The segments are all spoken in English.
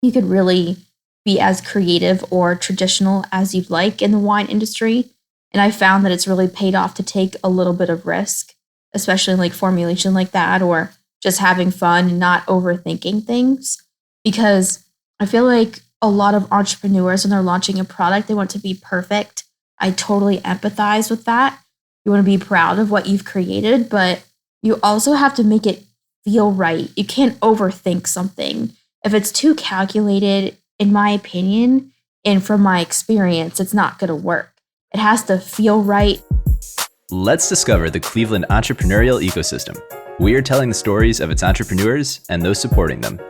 you could really be as creative or traditional as you'd like in the wine industry. And I found that it's really paid off to take a little bit of risk, especially in like formulation like that, or just having fun and not overthinking things. Because I feel like a lot of entrepreneurs, when they're launching a product, they want it to be perfect. I totally empathize with that. You want to be proud of what you've created, but you also have to make it feel right. You can't overthink something. If it's too calculated, in my opinion, and from my experience, it's not going to work. It has to feel right. Let's discover the Cleveland entrepreneurial ecosystem. We are telling the stories of its entrepreneurs and those supporting them.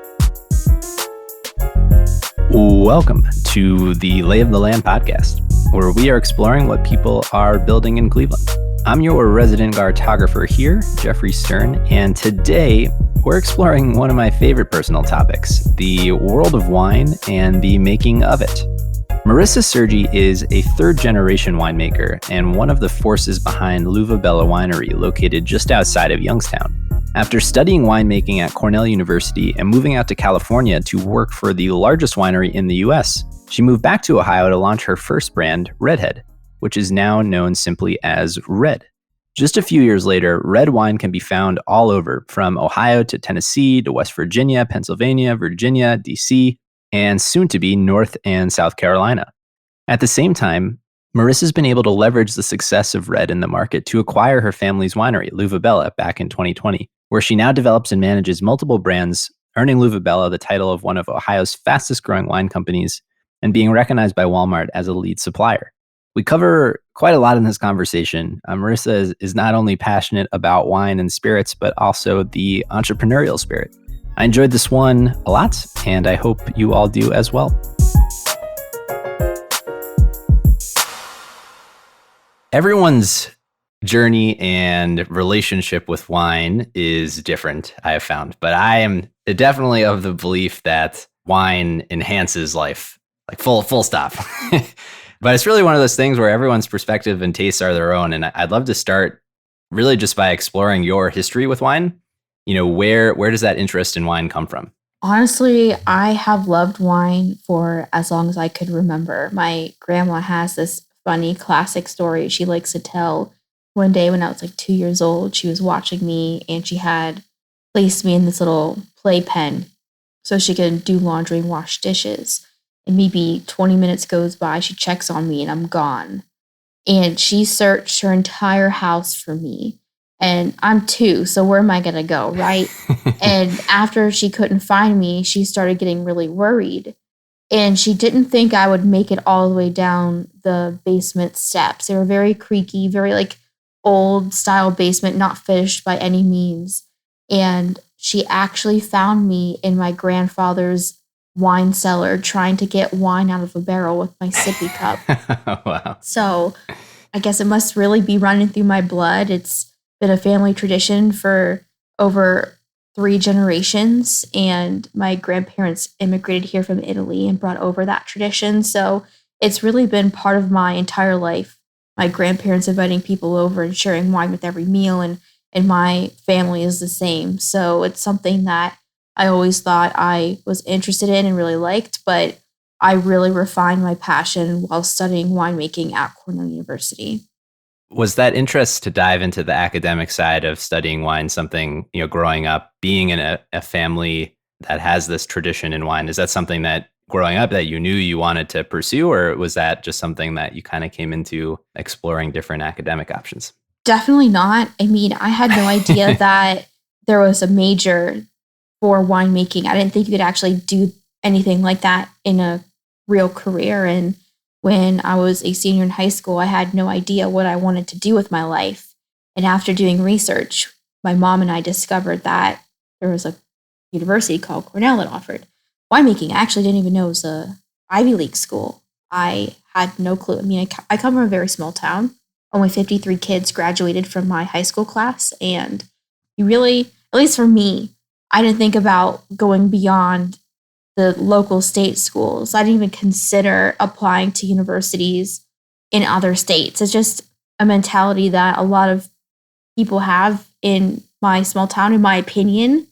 Welcome to the Lay of the Land podcast, where we are exploring what people are building in Cleveland. I'm your resident cartographer here, Jeffrey Stern, and today we're exploring one of my favorite personal topics, the world of wine and the making of it. Marissa Sergi is a third-generation winemaker and one of the forces behind L'Uva Bella Winery, located just outside of Youngstown. After studying winemaking at Cornell University and moving out to California to work for the largest winery in the US, she moved back to Ohio to launch her first brand, Redhead, which is now known simply as Red. Just a few years later, red wine can be found all over, from Ohio to Tennessee to West Virginia, Pennsylvania, Virginia, DC, and soon to be North and South Carolina. At the same time, Marissa's been able to leverage the success of Red in the market to acquire her family's winery, L'Uva Bella, back in 2020, where she now develops and manages multiple brands, earning L'Uva Bella the title of one of Ohio's fastest growing wine companies and being recognized by Walmart as a lead supplier. We cover quite a lot in this conversation. Marissa is not only passionate about wine and spirits, but also the entrepreneurial spirit. I enjoyed this one a lot, and I hope you all do as well. Everyone's journey and relationship with wine is different, I have found, but I am definitely of the belief that wine enhances life, like full stop. But it's really one of those things where everyone's perspective and tastes are their own. And I'd love to start really just by exploring your history with wine. You know, where does that interest in wine come from? Honestly, I have loved wine for as long as I could remember. My grandma has this funny classic story she likes to tell. One day when I was like 2 years old, she was watching me and she had placed me in this little playpen so she could do laundry and wash dishes. And maybe 20 minutes goes by, she checks on me and I'm gone. And she searched her entire house for me. And I'm 2, so where am I going to go, right? And after she couldn't find me, she started getting really worried. And she didn't think I would make it all the way down the basement steps. They were very creaky, very like old style basement, not finished by any means. And she actually found me in my grandfather's wine cellar trying to get wine out of a barrel with my sippy cup. Wow. So I guess it must really be running through my blood. It's been a family tradition for over 3 generations, and my grandparents immigrated here from Italy and brought over that tradition. So it's really been part of my entire life. My grandparents inviting people over and sharing wine with every meal, and my family is the same. So it's something that I always thought I was interested in and really liked, but I really refined my passion while studying winemaking at Cornell University. Was that interest to dive into the academic side of studying wine something, you know, growing up, being in a family that has this tradition in wine? Is that something that growing up that you knew you wanted to pursue, or was that just something that you kind of came into exploring different academic options? Definitely not. I mean, I had no idea that there was a major for winemaking. I didn't think you could actually do anything like that in a real career. And when I was a senior in high school, I had no idea what I wanted to do with my life. And after doing research, my mom and I discovered that there was a university called Cornell that offered winemaking. I actually didn't even know it was a Ivy League school. I had no clue. I mean, I come from a very small town. Only 53 kids graduated from my high school class. And you really, at least for me, I didn't think about going beyond the local state schools. I didn't even consider applying to universities in other states. It's just a mentality that a lot of people have in my small town, in my opinion.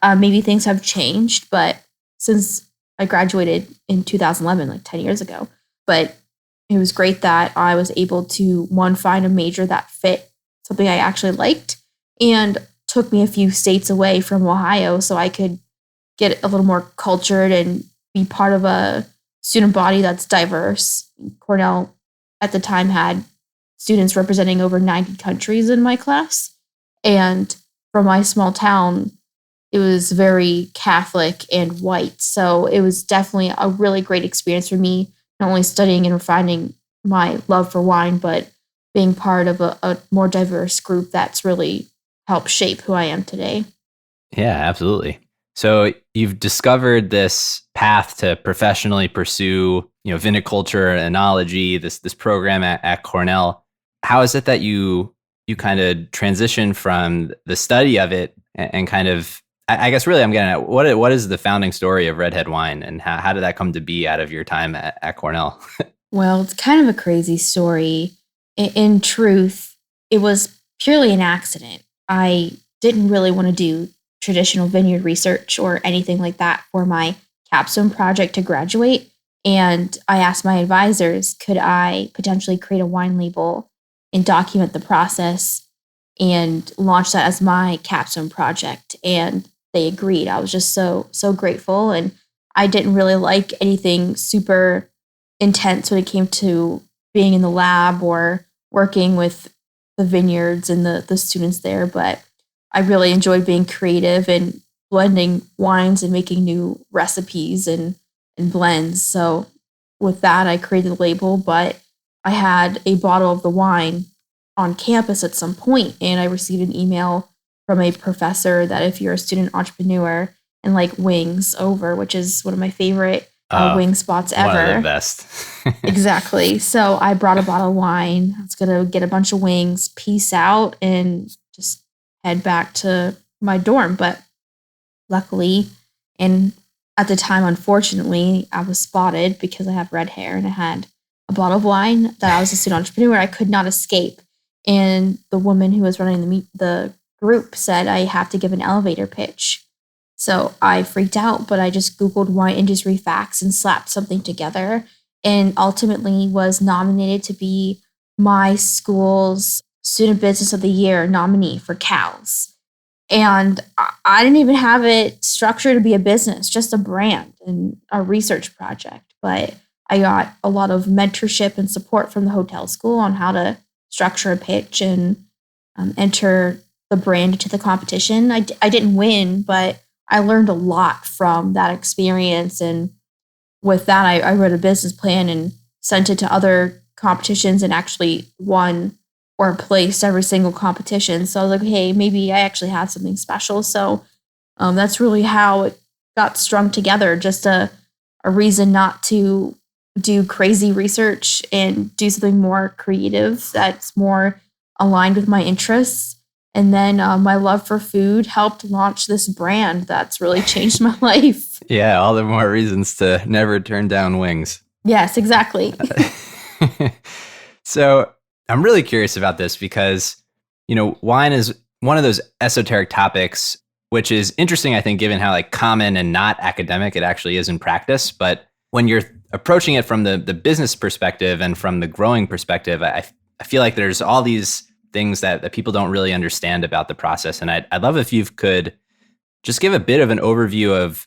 Maybe things have changed, but since I graduated in 2011, like 10 years ago. But it was great that I was able to, one, find a major that fit something I actually liked, and took me a few states away from Ohio so I could get a little more cultured and be part of a student body that's diverse. Cornell at the time had students representing over 90 countries in my class. And from my small town, it was very Catholic and white. So it was definitely a really great experience for me, not only studying and refining my love for wine, but being part of a more diverse group that's really helped shape who I am today. Yeah, absolutely. So you've discovered this path to professionally pursue, viniculture and enology, this program at Cornell. How is it that you kind of transition from the study of it and kind of, I guess really I'm getting at, what is the founding story of Redhead Wine, and how did that come to be out of your time at Cornell? Well, it's kind of a crazy story. In truth, it was purely an accident. I didn't really want to do traditional vineyard research or anything like that for my capstone project to graduate. And I asked my advisors, could I potentially create a wine label and document the process and launch that as my capstone project? And they agreed. I was just so grateful. And I didn't really like anything super intense when it came to being in the lab or working with the vineyards and the students there. But I really enjoyed being creative and blending wines and making new recipes and blends. So with that, I created the label, but I had a bottle of the wine on campus at some point, and I received an email from a professor that if you're a student entrepreneur and like wings over, which is one of my favorite wing spots ever. One of the best. Exactly. So I brought a bottle of wine. I was going to get a bunch of wings, peace out, and just head back to my dorm. But luckily, and at the time, unfortunately, I was spotted because I have red hair and I had a bottle of wine that I was a student entrepreneur. I could not escape. And the woman who was running the group said I have to give an elevator pitch. So I freaked out, but I just Googled wine industry facts and slapped something together, and ultimately was nominated to be my school's Student Business of the Year nominee for CALS. And I didn't even have it structured to be a business, just a brand and a research project. But I got a lot of mentorship and support from the hotel school on how to structure a pitch and enter the brand into the competition. I didn't win, but I learned a lot from that experience. And with that, I wrote a business plan and sent it to other competitions and actually won or placed every single competition. So I was like, hey, maybe I actually had something special. So that's really how it got strung together. Just a reason not to do crazy research and do something more creative that's more aligned with my interests. And then my love for food helped launch this brand that's really changed my life. Yeah, all the more reasons to never turn down wings. Yes, exactly. So I'm really curious about this because, wine is one of those esoteric topics, which is interesting, I think, given how like common and not academic it actually is in practice. But when you're approaching it from the business perspective and from the growing perspective, I feel like there's all these things that people don't really understand about the process. And I'd love if you could just give a bit of an overview of,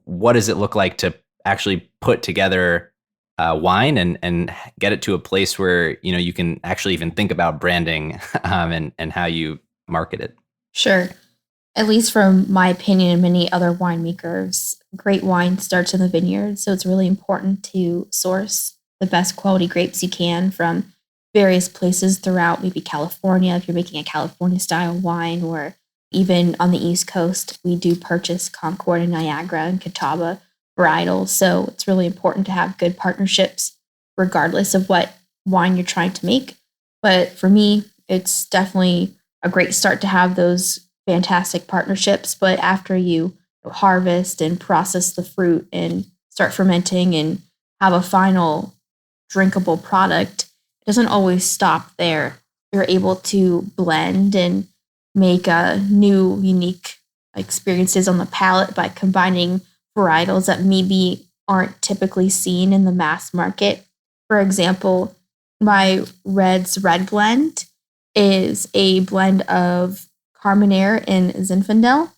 what does it look like to actually put together wine and get it to a place where, you can actually even think about branding and how you market it. Sure. At least from my opinion and many other winemakers, great wine starts in the vineyard. So it's really important to source the best quality grapes you can from various places throughout maybe California, if you're making a California style wine, or even on the East Coast, we do purchase Concord and Niagara and Catawba varietals. So it's really important to have good partnerships regardless of what wine you're trying to make. But for me, it's definitely a great start to have those fantastic partnerships. But after you harvest and process the fruit and start fermenting and have a final drinkable product, doesn't always stop there. You're able to blend and make new, unique experiences on the palate by combining varietals that maybe aren't typically seen in the mass market. For example, my Red's Red Blend is a blend of Carmenere and Zinfandel,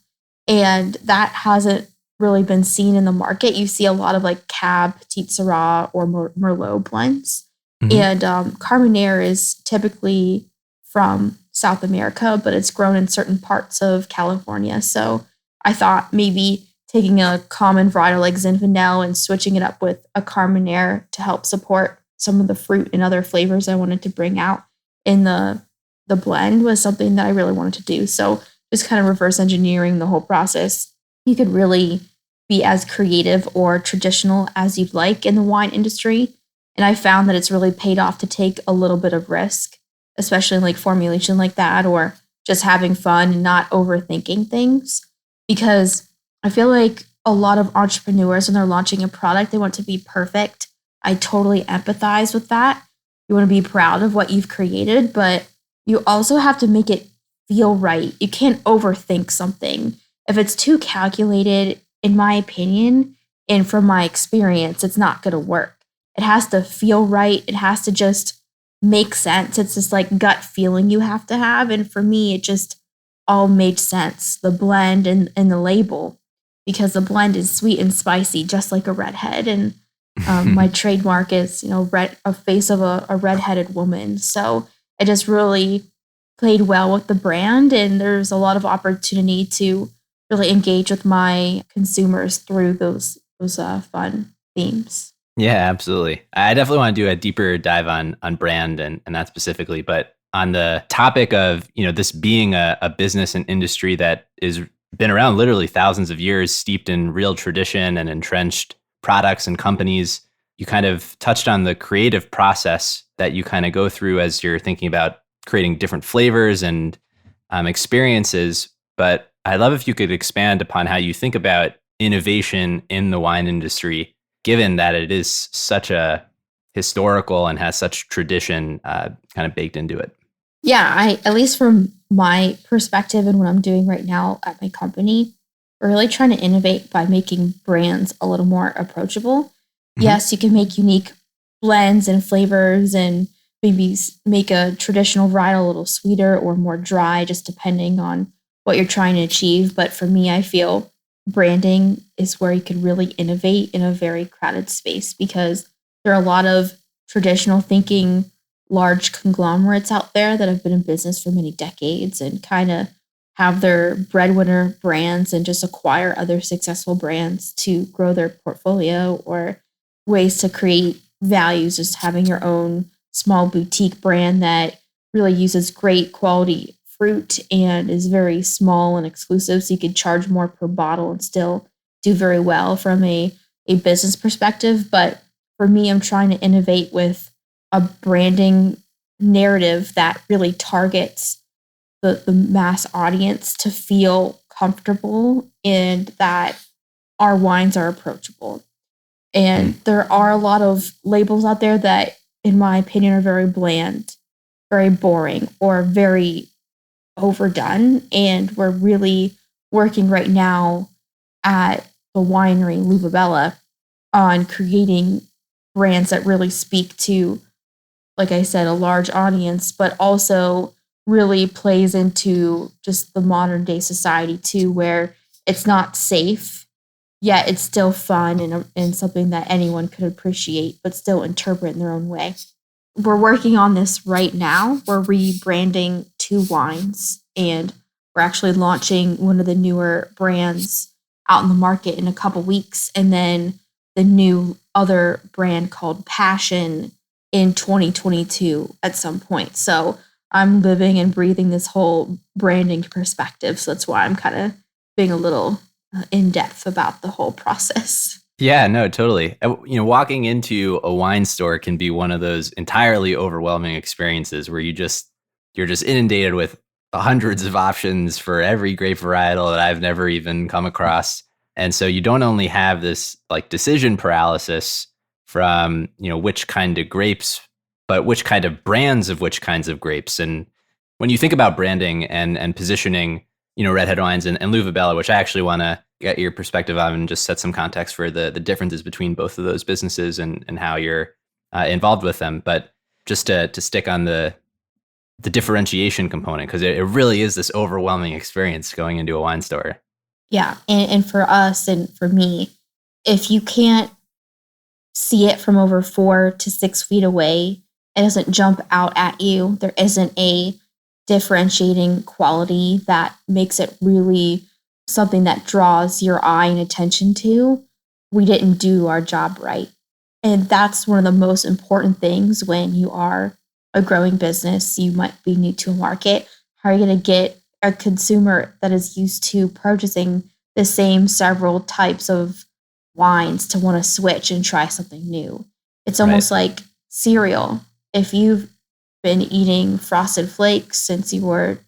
and that hasn't really been seen in the market. You see a lot of like Cab, Petite Syrah, or Merlot blends. And Carmenere is typically from South America, but it's grown in certain parts of California. So I thought maybe taking a common varietal like Zinfandel and switching it up with a Carmenere to help support some of the fruit and other flavors I wanted to bring out in the blend was something that I really wanted to do. So just kind of reverse engineering the whole process. You could really be as creative or traditional as you'd like in the wine industry. And I found that it's really paid off to take a little bit of risk, especially in like formulation like that, or just having fun and not overthinking things. Because I feel like a lot of entrepreneurs, when they're launching a product, they want to be perfect. I totally empathize with that. You want to be proud of what you've created, but you also have to make it feel right. You can't overthink something. If it's too calculated, in my opinion, and from my experience, it's not going to work. It has to feel right. It has to just make sense. It's this like gut feeling you have to have. And for me, it just all made sense. The blend and the label, because the blend is sweet and spicy, just like a redhead. And my trademark is, a face of a redheaded woman. So it just really played well with the brand. And there's a lot of opportunity to really engage with my consumers through those fun themes. Yeah, absolutely. I definitely want to do a deeper dive on brand and that specifically. But on the topic of, this being a business and industry that is been around literally thousands of years, steeped in real tradition and entrenched products and companies, you kind of touched on the creative process that you kind of go through as you're thinking about creating different flavors and experiences. But I'd love if you could expand upon how you think about innovation in the wine industry, given that it is such a historical and has such tradition kind of baked into it. Yeah, at least from my perspective and what I'm doing right now at my company, we're really trying to innovate by making brands a little more approachable. Mm-hmm. Yes, you can make unique blends and flavors and maybe make a traditional varietal a little sweeter or more dry, just depending on what you're trying to achieve. But for me, I feel branding is where you could really innovate in a very crowded space, because there are a lot of traditional thinking large conglomerates out there that have been in business for many decades and kind of have their breadwinner brands and just acquire other successful brands to grow their portfolio, or ways to create values, just having your own small boutique brand that really uses great quality fruit and is very small and exclusive, so you could charge more per bottle and still do very well from a business perspective. But for me, I'm trying to innovate with a branding narrative that really targets the mass audience to feel comfortable and that our wines are approachable. And there are a lot of labels out there that, in my opinion, are very bland, very boring, or very overdone. And we're really working right now at the winery Luvabella on creating brands that really speak to, like I said, a large audience, but also really plays into just the modern day society too, where it's not safe, yet it's still fun and something that anyone could appreciate, but still interpret in their own way. We're working on this right now. We're rebranding 2 wines, and we're actually launching one of the newer brands out in the market in a couple weeks, and then the new other brand called Passion in 2022 at some point. So I'm living and breathing this whole branding perspective. So that's why I'm kind of being a little in depth about the whole process. Yeah, no, totally. Walking into a wine store can be one of those entirely overwhelming experiences where you're just inundated with hundreds of options for every grape varietal that I've never even come across. And so you don't only have this like decision paralysis from, which kind of grapes, but which kind of brands of which kinds of grapes. And when you think about branding and positioning, Redhead Wines and Luvabella, which I actually want to get your perspective on and just set some context for the differences between both of those businesses and how you're involved with them. But just to stick on the differentiation component, because it really is this overwhelming experience going into a wine store. Yeah. And for us and for me, if you can't see it from over 4 to 6 feet away, it doesn't jump out at you. There isn't a differentiating quality that makes it really something that draws your eye and attention to. We didn't do our job right. And that's one of the most important things when you are a growing business. You might be new to a market. How are you going to get a consumer that is used to purchasing the same several types of wines to want to switch and try something new? It's almost like cereal. If you've been eating Frosted Flakes since you were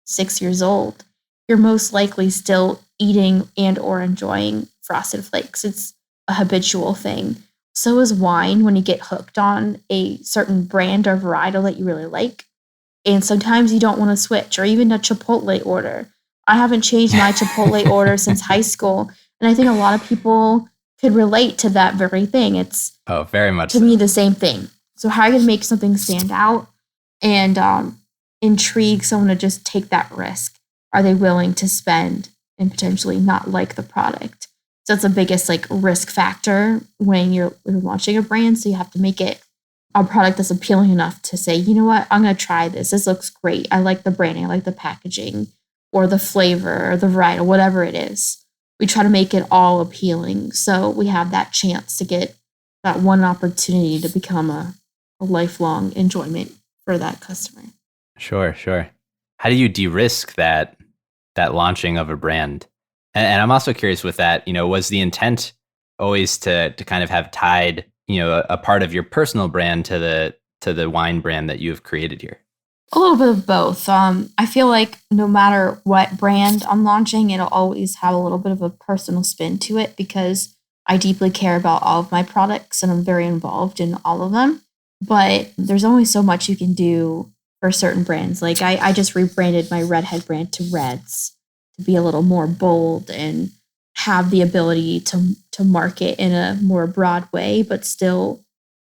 6 years old, you're most likely still eating and or enjoying Frosted Flakes. It's a habitual thing. So is wine when you get hooked on a certain brand or varietal that you really like. And sometimes you don't want to switch, or even a Chipotle order. I haven't changed my Chipotle order since high school. And I think a lot of people could relate to that very thing. It's very much to me the same thing. So how are you going to make something stand out and intrigue someone to just take that risk? Are they willing to spend and potentially not like the product? So that's the biggest risk factor when you're launching a brand. So you have to make it a product that's appealing enough to say, you know what, I'm going to try this. This looks great. I like the branding. I like the packaging or the flavor or the variety, whatever it is. We try to make it all appealing. So we have that chance to get that one opportunity to become a lifelong enjoyment for that customer. Sure. How do you de-risk that launching of a brand? And I'm also curious with that, was the intent always to kind of have tied, a part of your personal brand to the wine brand that you've created here? A little bit of both. I feel like no matter what brand I'm launching, it'll always have a little bit of a personal spin to it because I deeply care about all of my products and I'm very involved in all of them. But there's only so much you can do for certain brands. Like I just rebranded my Redhead brand to Reds to be a little more bold and have the ability to market in a more broad way, but still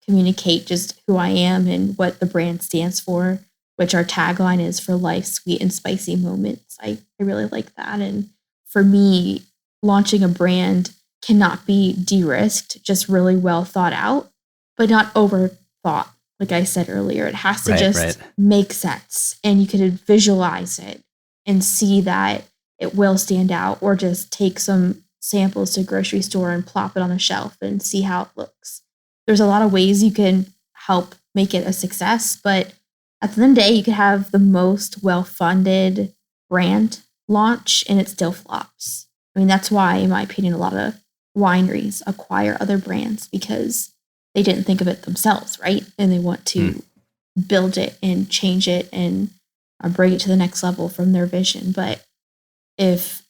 communicate just who I am and what the brand stands for, which our tagline is for life, sweet and spicy moments. I really like that. And for me, launching a brand cannot be de-risked, just really well thought out, but not overthought. Like I said earlier, it has to make sense and you could visualize it and see that it will stand out, or just take some samples to a grocery store and plop it on the shelf and see how it looks. There's a lot of ways you can help make it a success, but at the end of the day, you could have the most well-funded brand launch and it still flops. I mean, that's why, in my opinion, a lot of wineries acquire other brands because they didn't think of it themselves, right? And they want to build it and change it and bring it to the next level from their vision. But if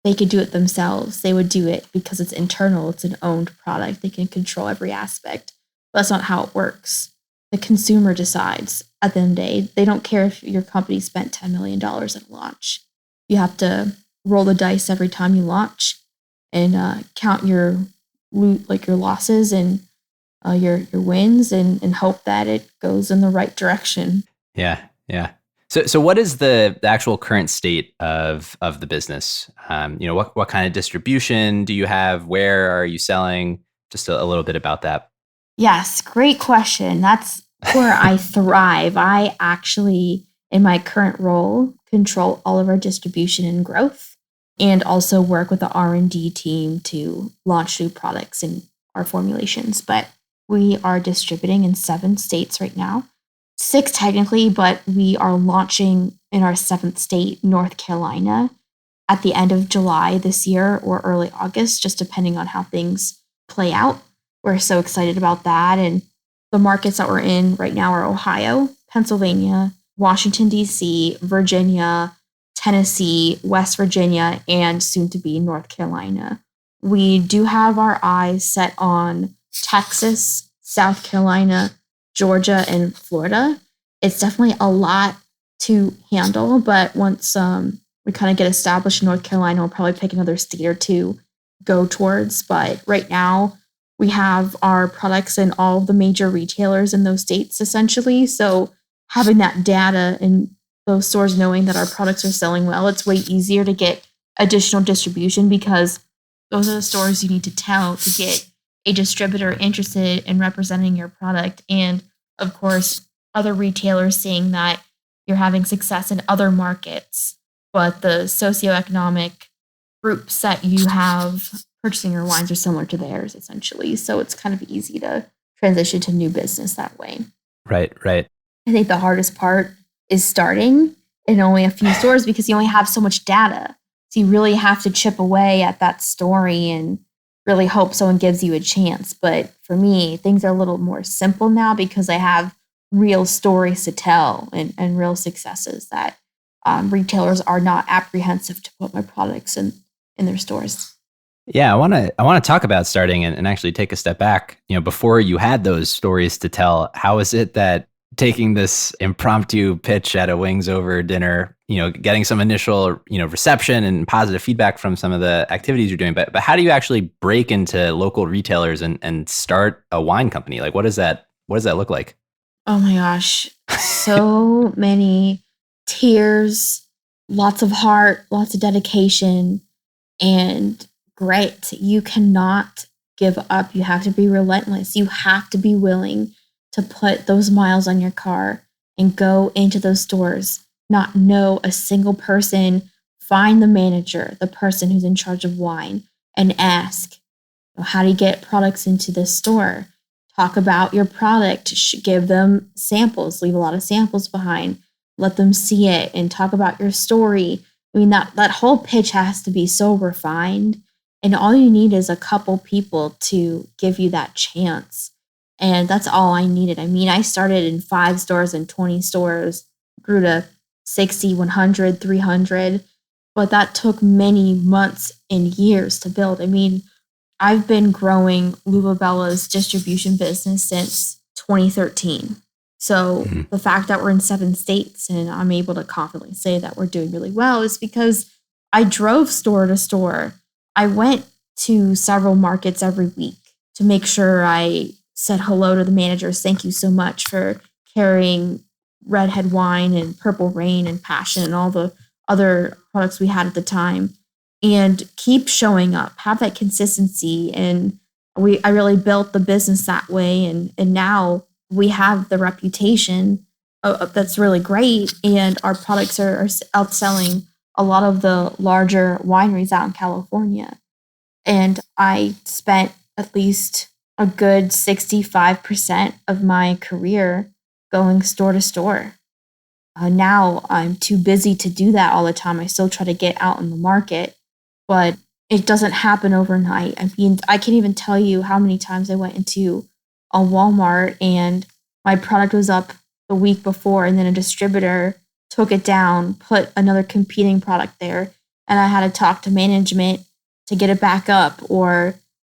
they could do it themselves, they would do it because it's internal, it's an owned product. They can control every aspect. But that's not how it works. The consumer decides at the end of the day. They don't care if your company spent $10 million at a launch. You have to roll the dice every time you launch and count your losses and your wins and hope that it goes in the right direction. Yeah. So what is the actual current state of the business? What kind of distribution do you have? Where are you selling? Just a little bit about that. Yes, great question. That's where I thrive. I actually, in my current role, control all of our distribution and growth, and also work with the R&D team to launch new products in our formulations. But we are distributing in 7 states right now. 6 technically, but we are launching in our 7th state, North Carolina, at the end of July this year or early August, just depending on how things play out. We're so excited about that. And the markets that we're in right now are Ohio, Pennsylvania, Washington, D.C., Virginia, Tennessee, West Virginia, and soon to be North Carolina. We do have our eyes set on Texas, South Carolina, Georgia, and Florida. It's definitely a lot to handle, but once we kind of get established in North Carolina, we'll probably pick another state or two go towards. But right now, we have our products in all the major retailers in those states, essentially. So having that data and those stores knowing that our products are selling well, it's way easier to get additional distribution because those are the stores you need to tell to get a distributor interested in representing your product. And of course, other retailers seeing that you're having success in other markets, but the socioeconomic groups that you have purchasing your wines are similar to theirs, essentially. So it's kind of easy to transition to new business that way. Right, right. I think the hardest part is starting in only a few stores because you only have so much data. So you really have to chip away at that story and really hope someone gives you a chance. But for me, things are a little more simple now because I have real stories to tell and real successes that retailers are not apprehensive to put my products in their stores. Yeah, I want to talk about starting and actually take a step back. Before you had those stories to tell, how is it that taking this impromptu pitch at a Wings Over dinner, getting some initial, reception and positive feedback from some of the activities you're doing, but how do you actually break into local retailers and start a wine company? Like, what does that look like? Oh my gosh, so many tears, lots of heart, lots of dedication, and grit. You cannot give up. You have to be relentless. You have to be willing to put those miles on your car and go into those stores, not know a single person, find the manager, the person who's in charge of wine, and ask, how do you get products into this store? Talk about your product, give them samples, leave a lot of samples behind, let them see it, and talk about your story. I mean, that whole pitch has to be so refined, and all you need is a couple people to give you that chance. And that's all I needed. I mean, I started in 5 stores and 20 stores, grew to 60, 100, 300, but that took many months and years to build. I mean, I've been growing L'Uva Bella's distribution business since 2013. So the fact that we're in 7 states and I'm able to confidently say that we're doing really well is because I drove store to store. I went to several markets every week to make sure I said hello to the managers. Thank you so much for carrying Redhead Wine and Purple Rain and Passion and all the other products we had at the time. And keep showing up, have that consistency. And I really built the business that way. And now we have the reputation that's really great. And our products are outselling a lot of the larger wineries out in California. And I spent at least a good 65% of my career going store to store. Now I'm too busy to do that all the time. I still try to get out in the market, but it doesn't happen overnight. I mean, I can't even tell you how many times I went into a Walmart and my product was up the week before and then a distributor took it down, put another competing product there, and I had to talk to management to get it back up. Or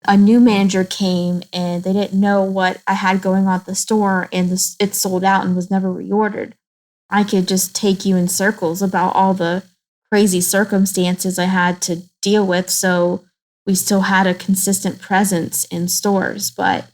a new manager came and they didn't know what I had going on at the store and it sold out and was never reordered. I could just take you in circles about all the crazy circumstances I had to deal with. So we still had a consistent presence in stores. But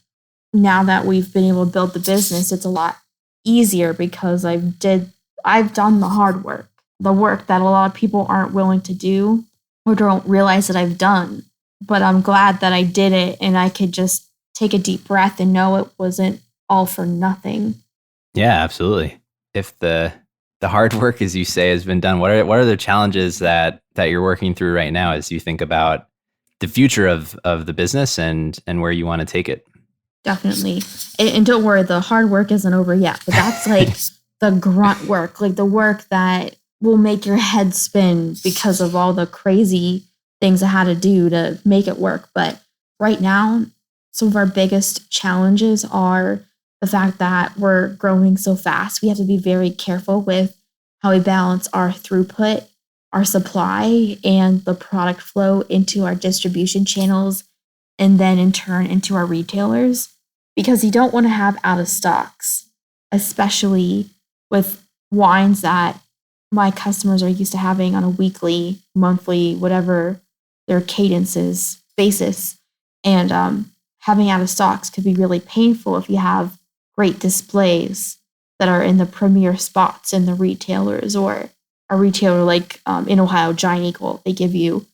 now that we've been able to build the business, it's a lot easier because I've done the hard work, the work that a lot of people aren't willing to do or don't realize that I've done. But I'm glad that I did it and I could just take a deep breath and know it wasn't all for nothing. Yeah, absolutely. If the hard work, as you say, has been done, what are the challenges that you're working through right now as you think about the future of the business and where you want to take it? Definitely. And don't worry, the hard work isn't over yet, but that's like the grunt work, like the work that will make your head spin because of all the crazy things I had to do to make it work. But right now, some of our biggest challenges are the fact that we're growing so fast. We have to be very careful with how we balance our throughput, our supply, and the product flow into our distribution channels, and then in turn into our retailers, because you don't want to have out of stocks, especially with wines that my customers are used to having on a weekly, monthly, whatever their cadences basis. And having out of stocks could be really painful if you have great displays that are in the premier spots in the retailers, or a retailer like in Ohio, Giant Eagle, they give you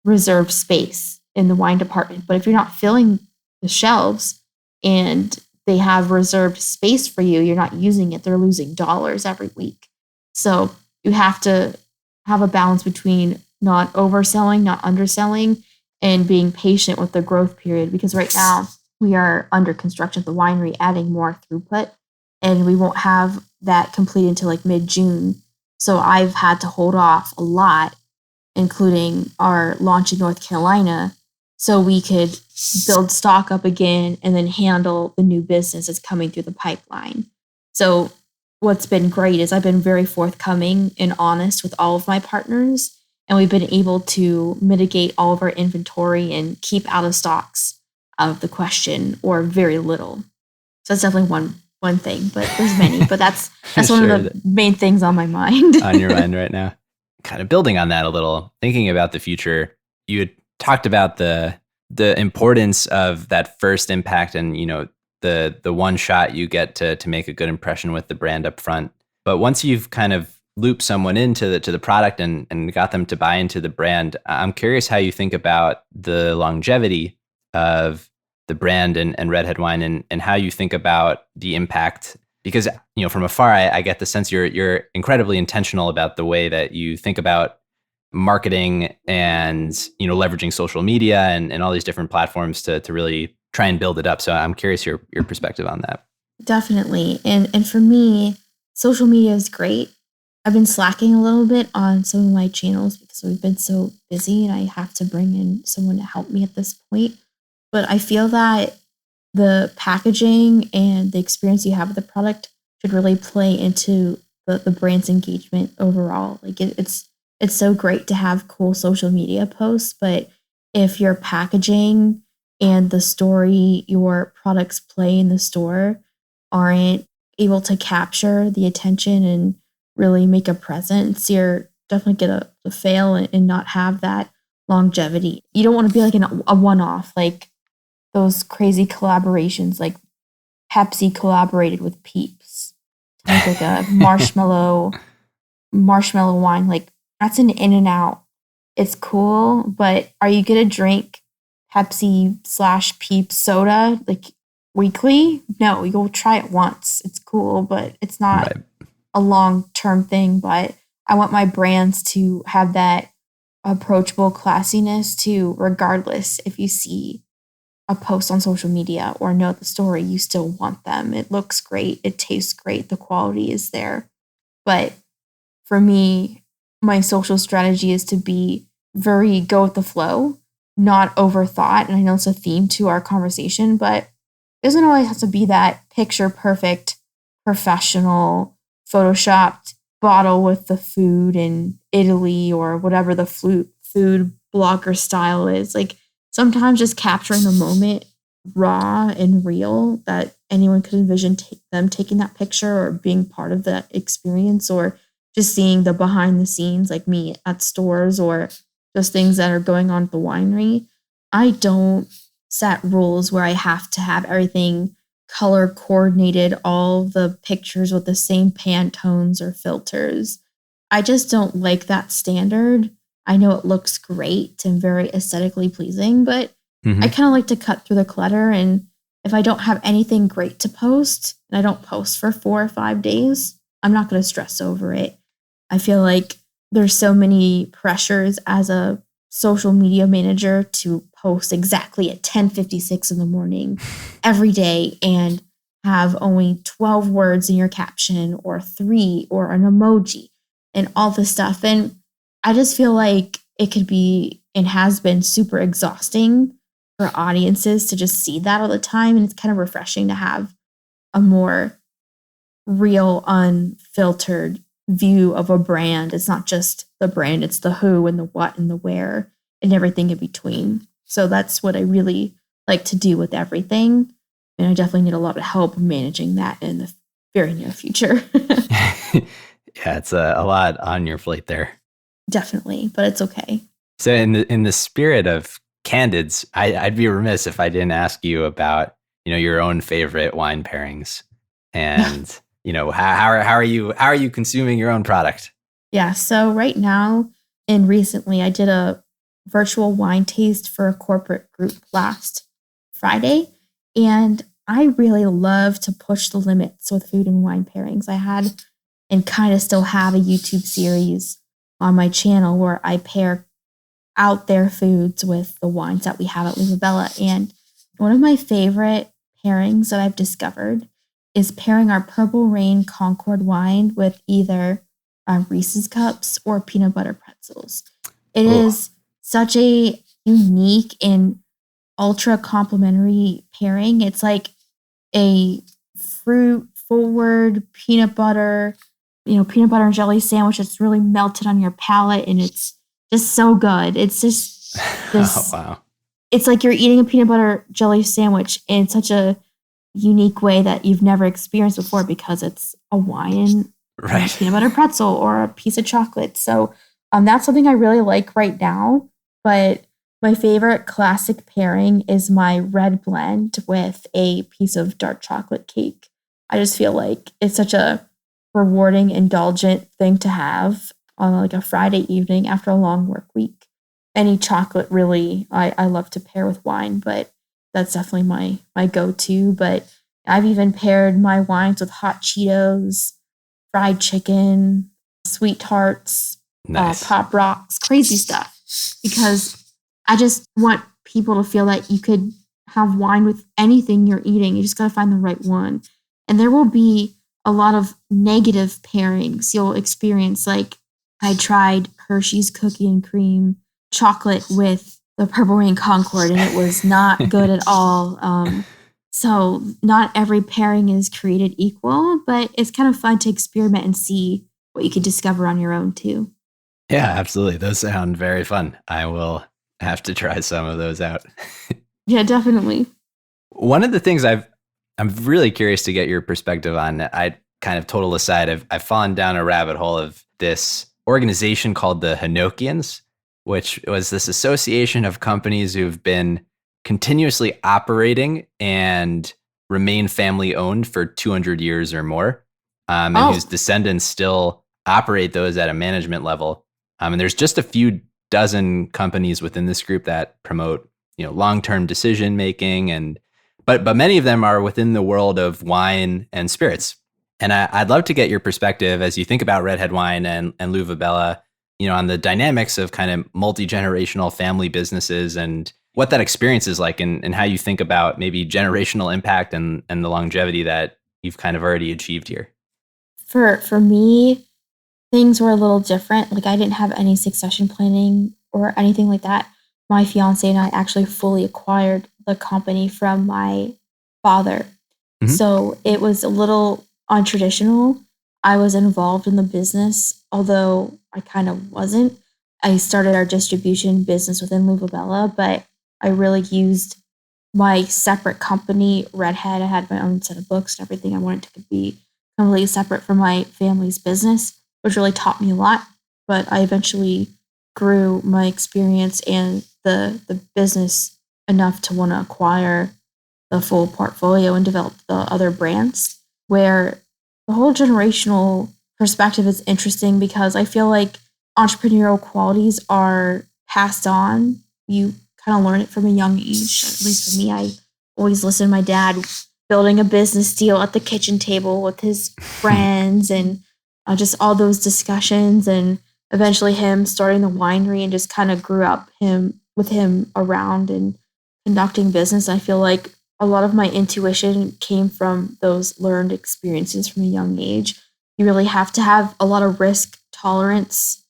reserved space in the wine department. But if you're not filling the shelves and they have reserved space for you, you're not using it, they're losing dollars every week. So you have to have a balance between not overselling, not underselling, and being patient with the growth period. Because right now we are under construction at the winery, adding more throughput, and we won't have that complete until like mid-June. So I've had to hold off a lot, including our launch in North Carolina, so we could build stock up again and then handle the new business that's coming through the pipeline. So what's been great is I've been very forthcoming and honest with all of my partners, and we've been able to mitigate all of our inventory and keep out of stocks out of the question, or very little. So that's definitely one thing, but there's many. But that's one of the main things on my mind. On your mind right now. Kind of building on that a little, thinking about the future, you had talked about the importance of that first impact, and the one shot you get to make a good impression with the brand up front. But once you've kind of looped someone into the product and got them to buy into the brand, I'm curious how you think about the longevity of the brand and Redhead Wine, and how you think about the impact. Because from afar, I get the sense you're incredibly intentional about the way that you think about marketing and leveraging social media and all these different platforms to really try and build it up. So I'm curious your perspective on that. Definitely. And for me, social media is great. I've been slacking a little bit on some of my channels because we've been so busy and I have to bring in someone to help me at this point. But I feel that the packaging and the experience you have with the product should really play into the brand's engagement overall. Like it's so great to have cool social media posts, but if your packaging and the story your products play in the store aren't able to capture the attention and really make a presence, you're definitely going to fail and not have that longevity. You don't want to be like a one-off, like those crazy collaborations, like Pepsi collaborated with Peeps to make like a marshmallow wine. Like that's an in and out. It's cool, but are you going to drink Pepsi/Peeps soda like weekly? No, you'll try it once. It's cool, but it's not a long-term thing. But I want my brands to have that approachable classiness too, regardless if you see a post on social media or know the story, you still want them. It looks great. It tastes great. The quality is there. But for me, my social strategy is to be very go with the flow, not overthought. And I know it's a theme to our conversation, but it doesn't always have to be that picture perfect, professional, photoshopped bottle with the food in Italy or whatever the food blogger style is. Like sometimes just capturing the moment raw and real that anyone could envision them taking that picture or being part of that experience, or just seeing the behind the scenes like me at stores or just things that are going on at the winery. I don't set rules where I have to have everything color coordinated, all the pictures with the same Pantones or filters. I just don't like that standard. I know it looks great and very aesthetically pleasing, but I kind of like to cut through the clutter. And if I don't have anything great to post and I don't post for 4 or 5 days, I'm not going to stress over it. I feel like there's so many pressures as a social media manager to post exactly at 10:56 in the morning every day and have only 12 words in your caption or 3 or an emoji and all this stuff. And I just feel like it could be and has been super exhausting for audiences to just see that all the time. And it's kind of refreshing to have a more real, unfiltered view of a brand. It's not just the brand, it's the who and the what and the where and everything in between. So that's what I really like to do with everything. And I definitely need a lot of help managing that in the very near future. Yeah, it's a lot on your plate there. Definitely, but it's okay. So in the spirit of candids, I'd be remiss if I didn't ask you about, your own favorite wine pairings, and how are you consuming your own product? Yeah, so right now and recently I did a virtual wine taste for a corporate group last Friday, and I really love to push the limits with food and wine pairings. I had and kind of still have a YouTube series on my channel where I pair out their foods with the wines that we have at Luvabella. And one of my favorite pairings that I've discovered is pairing our Purple Rain Concord wine with either Reese's Cups or peanut butter pretzels. It Oh, is such a unique and ultra complimentary pairing. It's like a fruit forward peanut butter and jelly sandwich that's really melted on your palate and it's just so good. It's just oh this wow. it's like you're eating a peanut butter jelly sandwich in such a unique way that you've never experienced before because it's a wine and a Right. peanut butter pretzel or a piece of chocolate. So that's something I really like right now. But my favorite classic pairing is my red blend with a piece of dark chocolate cake. I just feel like it's such a rewarding, indulgent thing to have on like a Friday evening after a long work week. Any chocolate really I love to pair with wine, but that's definitely my go-to. But I've even paired my wines with hot Cheetos, fried chicken, sweet tarts, Nice. pop rocks, crazy stuff. Because I just want people to feel that you could have wine with anything you're eating. You just got to find the right one. And there will be a lot of negative pairings you'll experience. Like I tried Hershey's cookie and cream chocolate with the Purple Rain Concord, and it was not good at all. So not every pairing is created equal, but it's kind of fun to experiment and see what you can discover on your own too. Yeah, absolutely. Those sound very fun. I will have to try some of those out. Yeah, definitely. One of the things I'm really curious to get your perspective on. I kind of total aside, I've fallen down a rabbit hole of this organization called the Hinokians, which was this association of companies who've been continuously operating and remain family owned for 200 years or more, and Oh, whose descendants still operate those at a management level. And there's just a few dozen companies within this group that promote, long-term decision making, and but many of them are within the world of wine and spirits. And I'd love to get your perspective as you think about Redhead Wine and Luvabella, on the dynamics of kind of multi-generational family businesses and what that experience is like, and how you think about maybe generational impact and the longevity that you've kind of already achieved here. for me, things were a little different. Like I didn't have any succession planning or anything like that. My fiance and I actually fully acquired the company from my father. Hmm. So it was a little untraditional. I was involved in the business, although I kind of wasn't. I started our distribution business within Luvabella, but I really used my separate company, Redhead. I had my own set of books and everything. I wanted to be completely separate from my family's business, which really taught me a lot. But I eventually grew my experience and the business enough to want to acquire the full portfolio and develop the other brands. Where the whole generational perspective is interesting because I feel like entrepreneurial qualities are passed on. You kind of learn it from a young age. At least for me, I always listened to my dad building a business deal at the kitchen table with his friends and just all those discussions and eventually him starting the winery and just kind of grew up him with him around and conducting business. I feel like a lot of my intuition came from those learned experiences from a young age. You really have to have a lot of risk tolerance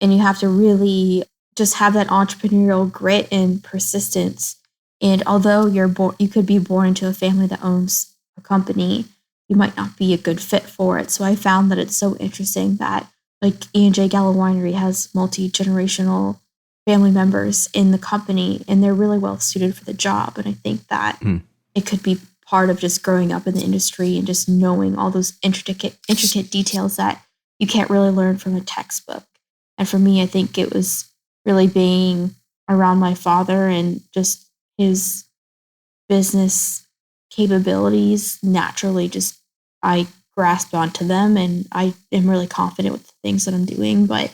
and you have to really just have that entrepreneurial grit and persistence. And although you could be born into a family that owns a company, you might not be a good fit for it. So I found that it's so interesting that like E&J Gallo Winery has multi-generational family members in the company and they're really well suited for the job. And I think that Hmm. it could be part of just growing up in the industry and just knowing all those intricate details that you can't really learn from a textbook. And for me, I think it was really being around my father and just his business capabilities naturally just I grasped onto them, and I am really confident with the things that I'm doing, but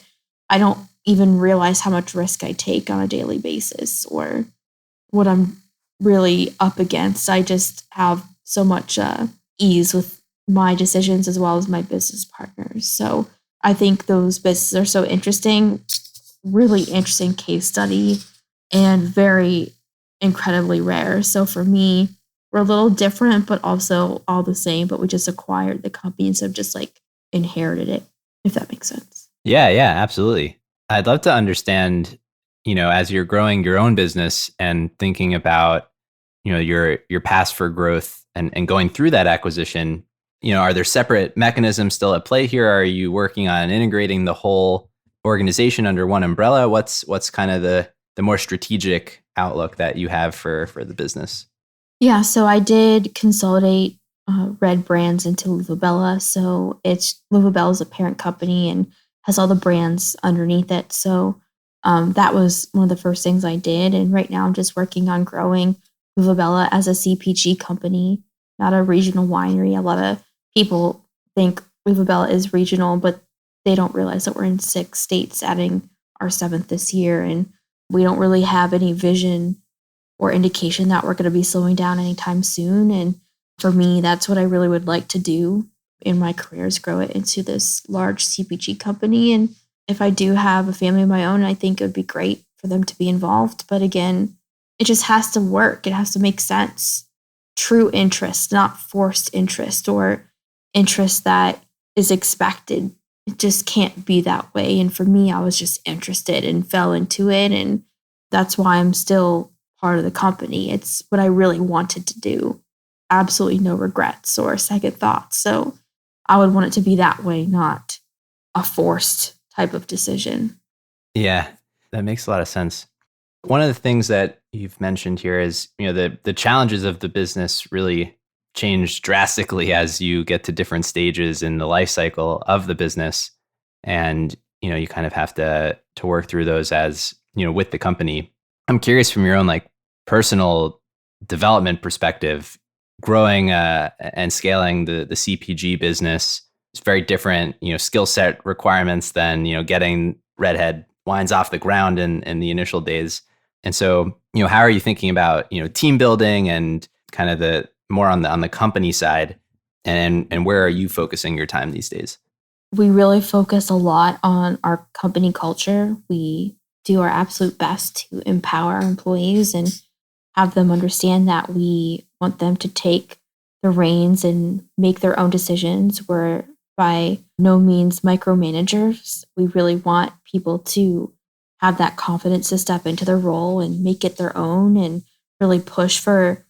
I don't even realize how much risk I take on a daily basis or what I'm really up against. I just have so much ease with my decisions as well as my business partners. So I think those businesses are so interesting, really interesting case study, and very incredibly rare. So for me, we're a little different, but also all the same. But we just acquired the company instead of just like inherited it, if that makes sense. Yeah, yeah, absolutely. I'd love to understand, as you're growing your own business and thinking about, your paths for growth and going through that acquisition, are there separate mechanisms still at play here? Are you working on integrating the whole organization under one umbrella? What's kind of the more strategic outlook that you have for the business? Yeah, so I did consolidate Red Brands into Luvabella. So it's Luvabella is a parent company and has all the brands underneath it. So that was one of the first things I did. And right now I'm just working on growing Luvabella as a CPG company, not a regional winery. A lot of people think Luvabella is regional, but they don't realize that we're in 6 states, adding our seventh this year. And we don't really have any vision or indication that we're going to be slowing down anytime soon. And for me, that's what I really would like to do in my career is grow it into this large CPG company. And if I do have a family of my own, I think it would be great for them to be involved. But again, it just has to work. It has to make sense. True interest, not forced interest or interest that is expected. It just can't be that way. And for me, I was just interested and fell into it. And that's why I'm still part of the company. It's what I really wanted to do. Absolutely no regrets or second thoughts. So I would want it to be that way, not a forced type of decision. Yeah, that makes a lot of sense. One of the things that you've mentioned here is, the challenges of the business really change drastically as you get to different stages in the life cycle of the business. And, you kind of have to work through those as, with the company. I'm curious from your own like personal development perspective, growing and scaling the CPG business is very different, skill set requirements than, getting Redhead wines off the ground in the initial days. And so, how are you thinking about, team building and kind of the more on the company side, and where are you focusing your time these days? We really focus a lot on our company culture. We do our absolute best to empower our employees and have them understand that we want them to take the reins and make their own decisions. We're by no means micromanagers. We really want people to have that confidence to step into their role and make it their own and really push for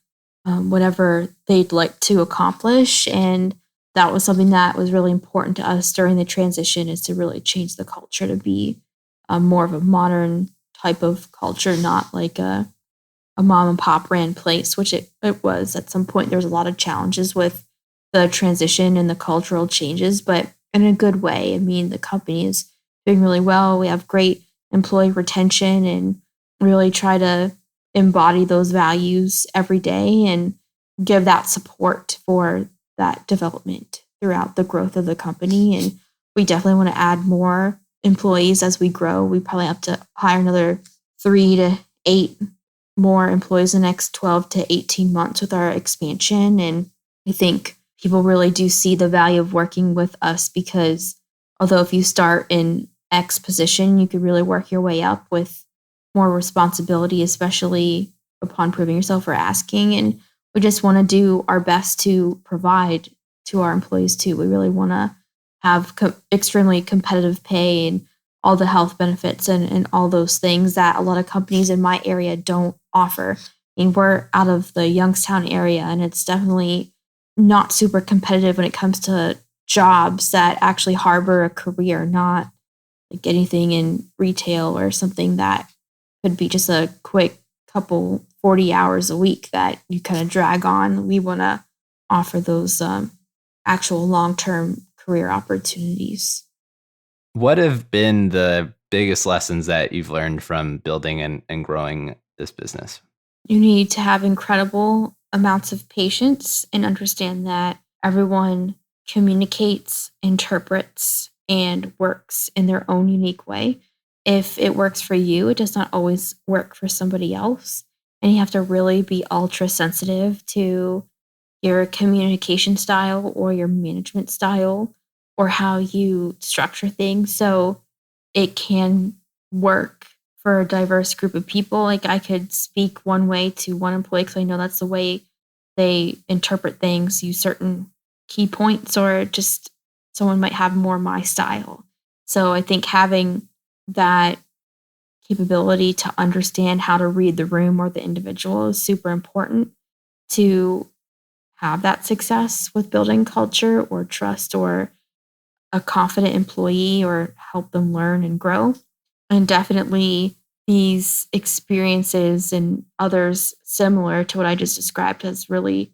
whatever they'd like to accomplish. And that was something that was really important to us during the transition, is to really change the culture to be more of a modern type of culture, not like a mom and pop ran place, which it was at some point. There was a lot of challenges with the transition and the cultural changes, but in a good way. I mean, the company is doing really well. We have great employee retention and really try to embody those values every day and give that support for that development throughout the growth of the company. And we definitely want to add more employees as we grow. We probably have to hire another 3 to 8 more employees in the next 12 to 18 months with our expansion. And I think people really do see the value of working with us, because although if you start in X position, you could really work your way up with more responsibility, especially upon proving yourself or asking. And we just want to do our best to provide to our employees too. We really want to have extremely competitive pay and all the health benefits and all those things that a lot of companies in my area don't offer. I mean, we're out of the Youngstown area, and it's definitely not super competitive when it comes to jobs that actually harbor a career, not like anything in retail or something that could be just a quick couple 40 hours a week that you kind of drag on. We want to offer those actual long-term career opportunities. What have been the biggest lessons that you've learned from building and growing this business? You need to have incredible amounts of patience and understand that everyone communicates, interprets, and works in their own unique way. If it works for you, it does not always work for somebody else. And you have to really be ultra sensitive to your communication style or your management style or how you structure things. So it can work for a diverse group of people. Like I could speak one way to one employee because I know that's the way they interpret things, use certain key points, or just someone might have more my style. So I think having that capability to understand how to read the room or the individual is super important to have that success with building culture or trust or a confident employee or help them learn and grow. And definitely these experiences and others similar to what I just described have really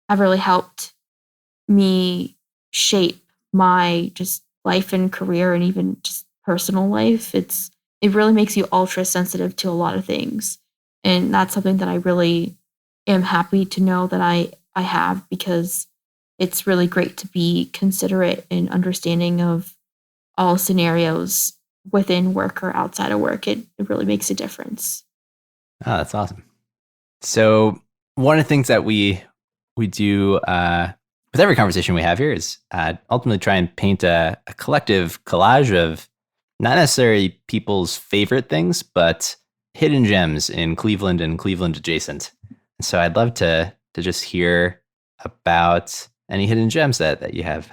helped me shape my just life and career and even just personal life. It really makes you ultra sensitive to a lot of things. And that's something that I really am happy to know that I have because it's really great to be considerate and understanding of all scenarios within work or outside of work. It really makes a difference. Oh, that's awesome. So one of the things that we do with every conversation we have here is ultimately try and paint a collective collage of not necessarily people's favorite things, but hidden gems in Cleveland and Cleveland adjacent. So I'd love to just hear about any hidden gems that you have.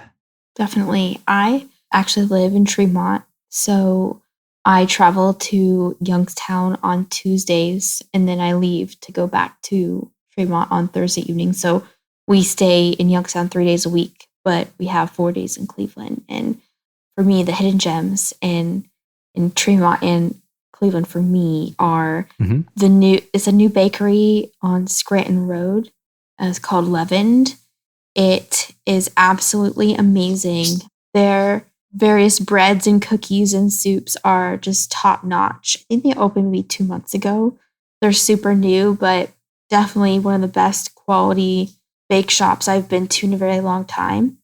Definitely. I actually live in Tremont, so I travel to Youngstown on Tuesdays and then I leave to go back to Tremont on Thursday evening. So we stay in Youngstown 3 days a week, but we have 4 days in Cleveland. And for me, the hidden gems in Tremont and Cleveland for me are it's a new bakery on Scranton Road. It's called Leavened. It is absolutely amazing. Their various breads and cookies and soups are just top notch. I think they opened maybe 2 months ago. They're super new, but definitely one of the best quality bake shops I've been to in a very long time.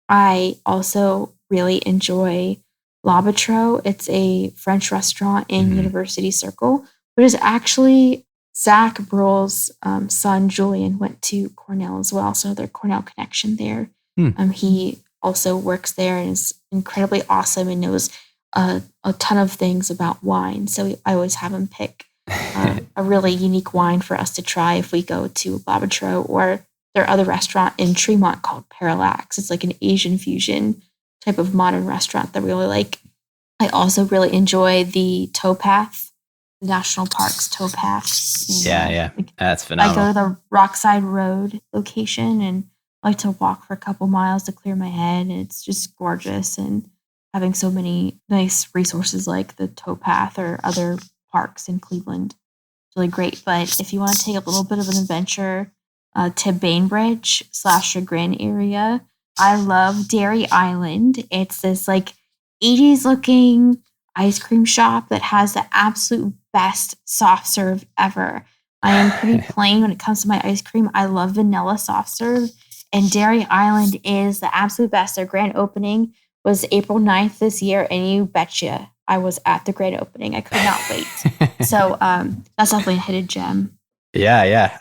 I also really enjoy L'Abatro. It's a French restaurant in University Circle, but it's actually Zach Brohl's son, Julian, went to Cornell as well. So their Cornell connection there. He also works there and is incredibly awesome and knows a ton of things about wine. So I always have him pick a really unique wine for us to try if we go to L'Abatro or their other restaurant in Tremont called Parallax. It's like an Asian fusion type of modern restaurant that we really like. I also really enjoy the Towpath, the National Park's Towpath. Yeah. That's phenomenal. I go to the Rockside Road location and I like to walk for a couple miles to clear my head. And it's just gorgeous. And having so many nice resources like the Towpath or other parks in Cleveland, it's really great. But if you want to take a little bit of an adventure to Bainbridge / Chagrin area, I love Dairy Island. It's this like 80s looking ice cream shop that has the absolute best soft serve ever. I am pretty plain when it comes to my ice cream. I love vanilla soft serve, and Dairy Island is the absolute best. Their grand opening was April 9th this year, and you betcha I was at the grand opening. I could not wait. So that's definitely a hidden gem. Yeah.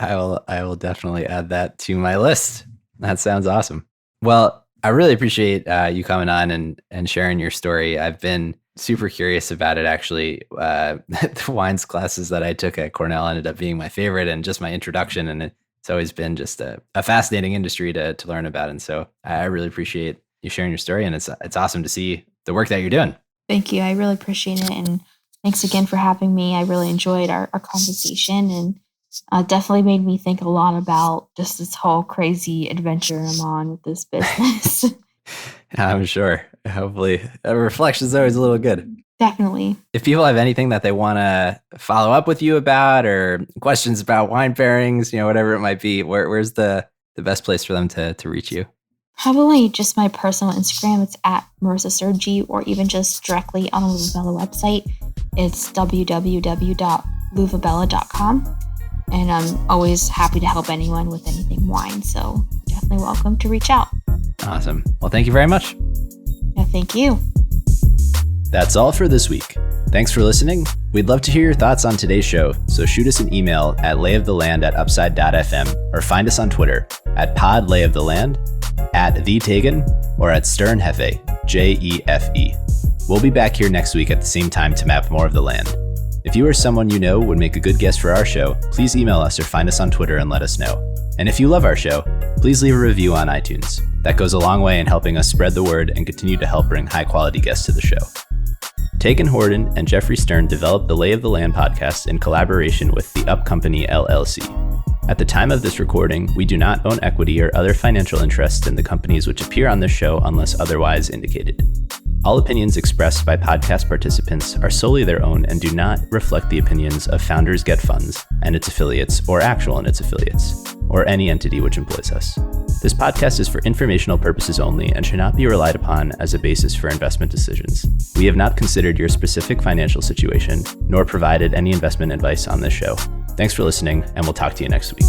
I will definitely add that to my list. That sounds awesome. Well, I really appreciate you coming on and sharing your story. I've been super curious about it, actually. The wines classes that I took at Cornell ended up being my favorite and just my introduction. And it's always been just a fascinating industry to learn about. And so I really appreciate you sharing your story. And it's awesome to see the work that you're doing. Thank you. I really appreciate it. And thanks again for having me. I really enjoyed our conversation and definitely made me think a lot about just this whole crazy adventure I'm on with this business. I'm sure. Hopefully, a reflection is always a little good. Definitely. If people have anything that they want to follow up with you about or questions about wine pairings, whatever it might be, where's the best place for them to reach you? How about just my personal Instagram? It's at Marissa Sergi, or even just directly on the Luvabella website. It's www.luvabella.com. And I'm always happy to help anyone with anything wine. So definitely welcome to reach out. Awesome. Well, thank you very much. Yeah, thank you. That's all for this week. Thanks for listening. We'd love to hear your thoughts on today's show, so shoot us an email at layoftheland@upside.fm or find us on Twitter at podlayoftheland, at TheTagan, or at Sternhefe, JEFE. We'll be back here next week at the same time to map more of the land. If you or someone you know would make a good guest for our show, please email us or find us on Twitter and let us know. And if you love our show, please leave a review on iTunes. That goes a long way in helping us spread the word and continue to help bring high-quality guests to the show. Taken Horden and Jeffrey Stern developed the Lay of the Land podcast in collaboration with The Up Company, LLC. At the time of this recording, we do not own equity or other financial interests in the companies which appear on this show unless otherwise indicated. All opinions expressed by podcast participants are solely their own and do not reflect the opinions of Founders Get Funds and its affiliates, or Actual and its affiliates, or any entity which employs us. This podcast is for informational purposes only and should not be relied upon as a basis for investment decisions. We have not considered your specific financial situation, nor provided any investment advice on this show. Thanks for listening, and we'll talk to you next week.